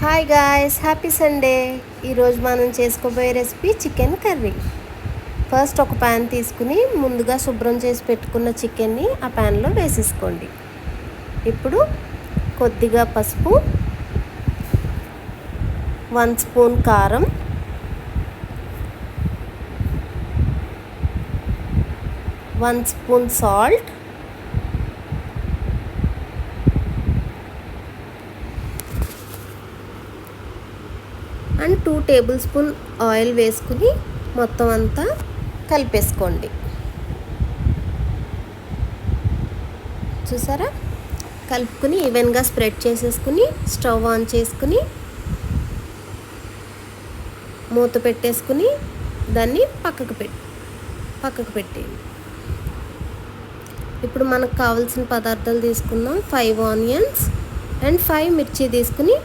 Hi guys, happy Sunday. ఈరోజు మనం చేసుకోబోయే రెసిపీ చికెన్ కర్రీ. ఫస్ట్ ఒక ప్యాన్ తీసుకుని ముందుగా శుభ్రం చేసి పెట్టుకున్న చికెన్ని ఆ ప్యాన్లో వేసేసుకోండి. ఇప్పుడు కొద్దిగా పసుపు, 1 స్పూన్ కారం, 1 spoon salt, and 2 table spoon oil వేసుకుని మొత్తం అంతా కలిపేసుకోండి. చూసారా, కలుపుకుని ఈవెన్గా స్ప్రెడ్ చేసేసుకుని స్టవ్ ఆన్ చేసుకుని మూత పెట్టేసుకుని దాన్ని పక్కకు పెట్టేయండి. ఇప్పుడు మనకు కావాల్సిన పదార్థాలు తీసుకుందాం. 5 ఆనియన్స్ అండ్ 5 మిర్చి తీసుకుని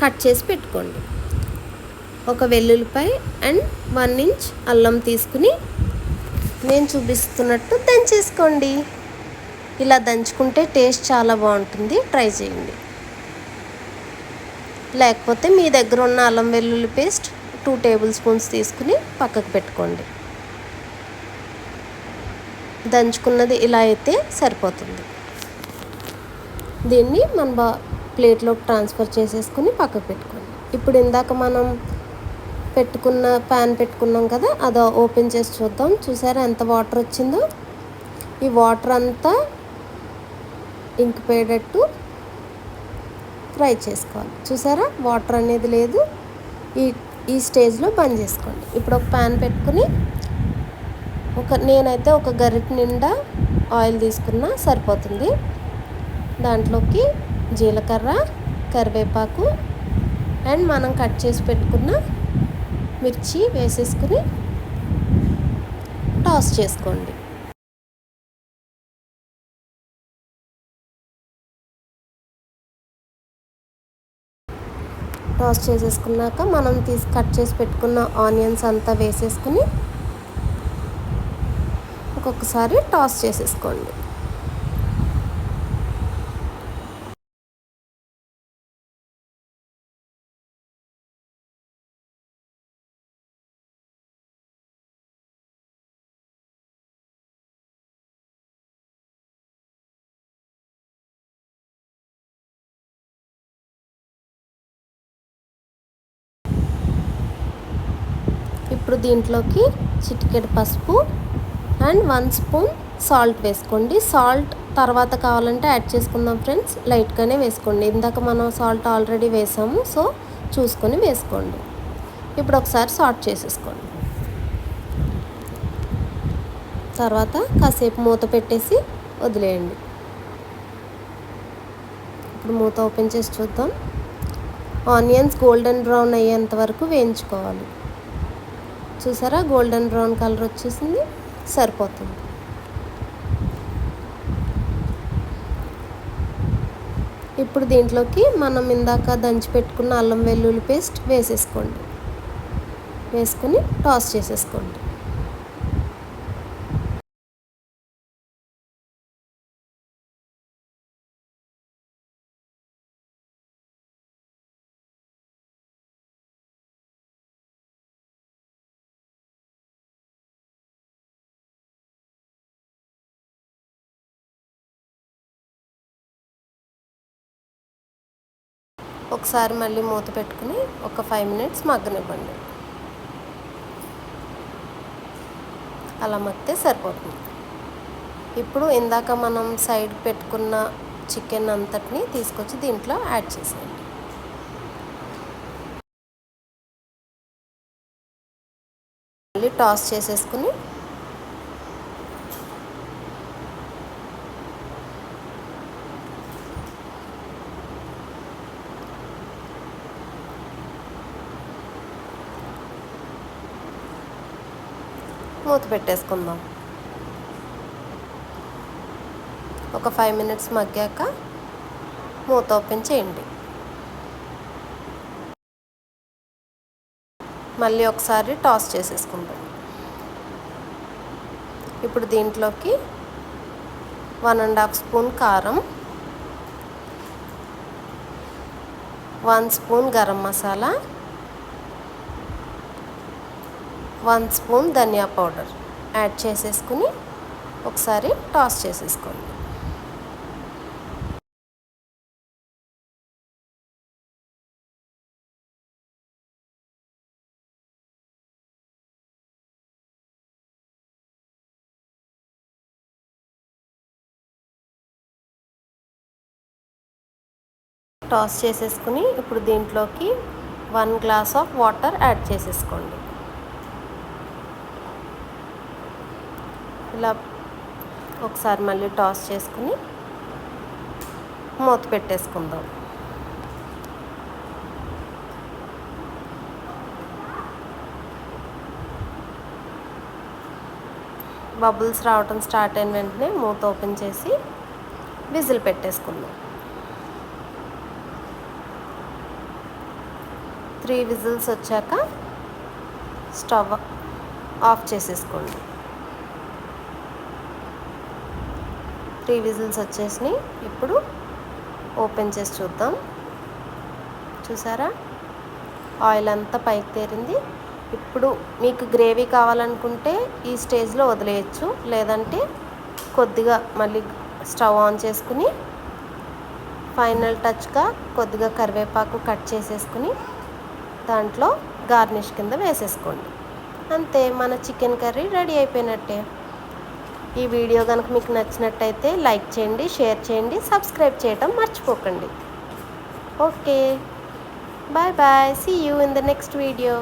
కట్ చేసి పెట్టుకోండి. ఒక వెల్లుల్లిపాయ అండ్ 1 ఇంచ్ అల్లం తీసుకుని నేను చూపిస్తున్నట్టు దంచేసుకోండి. ఇలా దంచుకుంటే టేస్ట్ చాలా బాగుంటుంది, ట్రై చేయండి. లేకపోతే మీ దగ్గర ఉన్న అల్లం వెల్లుల్లి పేస్ట్ 2 టేబుల్ స్పూన్స్ తీసుకుని పక్కకు పెట్టుకోండి. దంచుకున్నది ఇలా అయితే సరిపోతుంది. దీన్ని మన ప్లేట్లోకి ట్రాన్స్ఫర్ చేసేసుకుని పక్కకు పెట్టుకోండి. ఇప్పుడు ఇందాక మనం ప్యాన్ పెట్టుకున్నాం కదా, అది ఓపెన్ చేసి చూద్దాం. చూసారా ఎంత వాటర్ వచ్చిందో? ఈ వాటర్ అంతా ఇంకిపోయేటట్టు ఫ్రై చేసుకోవాలి. చూసారా, వాటర్ అనేది లేదు. ఈ స్టేజ్లో బంద్ చేసుకోండి. ఇప్పుడు ఒక ప్యాన్ పెట్టుకుని నేనైతే ఒక గరిటె నిండా ఆయిల్ తీసుకున్నా సరిపోతుంది. దాంట్లోకి జీలకర్ర, కరివేపాకు అండ్ మనం కట్ చేసి పెట్టుకున్న మిర్చి వేసేసుకుని టాస్ చేసుకోండి. టాస్ చేసేసుకున్నాక మనం కట్ చేసి పెట్టుకున్న ఆనియన్స్ అంతా వేసేసుకుని ఒక్కొక్కసారి టాస్ చేసేసుకోండి. ఇప్పుడు దీంట్లోకి చిటికెడు పసుపు అండ్ 1 స్పూన్ సాల్ట్ వేసుకోండి. సాల్ట్ తర్వాత కావాలంటే యాడ్ చేసుకుందాం ఫ్రెండ్స్, లైట్గానే వేసుకోండి. ఇందాక మనం సాల్ట్ ఆల్రెడీ వేసాము, సో చూసుకొని వేసుకోండి. ఇప్పుడు ఒకసారి సాల్ట్ చేసేసుకోండి. తర్వాత కాసేపు మూత పెట్టేసి వదిలేయండి. ఇప్పుడు మూత ఓపెన్ చేసి చూద్దాం. ఆనియన్స్ గోల్డెన్ బ్రౌన్ అయ్యేంత వరకు వేయించుకోవాలి. చూసారా, గోల్డెన్ బ్రౌన్ కలర్ వచ్చేసింది, సరిపోతుంది. ఇప్పుడు దీంట్లోకి మనం ఇందాక దంచి పెట్టుకున్న అల్లం వెల్లుల్లి పేస్ట్ వేసేసుకోండి. వేసుకుని టాస్ చేసేసుకోండి. ఒకసారి మళ్ళీ మూత పెట్టుకుని ఒక 5 మినిట్స్ మగ్గనివ్వండి. అలా మగ్గితే సరిపోతుంది. ఇప్పుడు ఇందాక మనం సైడ్ పెట్టుకున్న చికెన్ అంతటిని తీసుకొచ్చి దీంట్లో యాడ్ చేసేయండి. మళ్ళీ టాస్ చేసేసుకుని మూత పెట్టేసుకుందాం. ఒక 5 మినిట్స్ మగ్గాక మూత ఓపెన్ చేయండి. మళ్ళీ ఒకసారి టాస్ చేసేసుకుంటాం. ఇప్పుడు దీంట్లోకి 1.5 స్పూన్ కారం, 1 స్పూన్ గరం మసాలా, 1 స్పూన్ ధనియా పౌడర్ యాడ్ చేసేసుకుని ఒకసారి టాస్ చేసేసుకోండి. టాస్ చేసేసుకుని ఇప్పుడు దీంట్లోకి 1 గ్లాస్ ఆఫ్ వాటర్ యాడ్ చేసేసుకోండి. ఇలా ఒకసారి మళ్ళీ టాస్ చేసుకుని మూత పెట్టేసుకుందాం. బబుల్స్ రావటం స్టార్ట్ అయిన వెంటనే మూత ఓపెన్ చేసి విజిల్ పెట్టేసుకుందాం. 3 విజిల్స్ వచ్చాక స్టవ్ ఆఫ్ చేసేసుకోండి. 3 విజిల్స్ వచ్చేసినాయి. ఇప్పుడు ఓపెన్ చేసి చూద్దాం. చూసారా, ఆయిల్ అంతా పైకి తేరింది. ఇప్పుడు మీకు గ్రేవీ కావాలనుకుంటే ఈ స్టేజ్లో వదిలేయచ్చు, లేదంటే కొద్దిగా మళ్ళీ స్టవ్ ఆన్ చేసుకుని ఫైనల్ టచ్గా కొద్దిగా కరివేపాకు కట్ చేసేసుకుని దాంట్లో గార్నిష్ కింద వేసేసుకోండి. అంతే, మన చికెన్ కర్రీ రెడీ అయిపోయినట్టే. ఈ వీడియో కనుక మీకు నచ్చినట్టయితే లైక్ చేయండి, షేర్ చేయండి, సబ్స్క్రైబ్ చేయటం మర్చిపోకండి. Okay, bye bye, see you in the next video.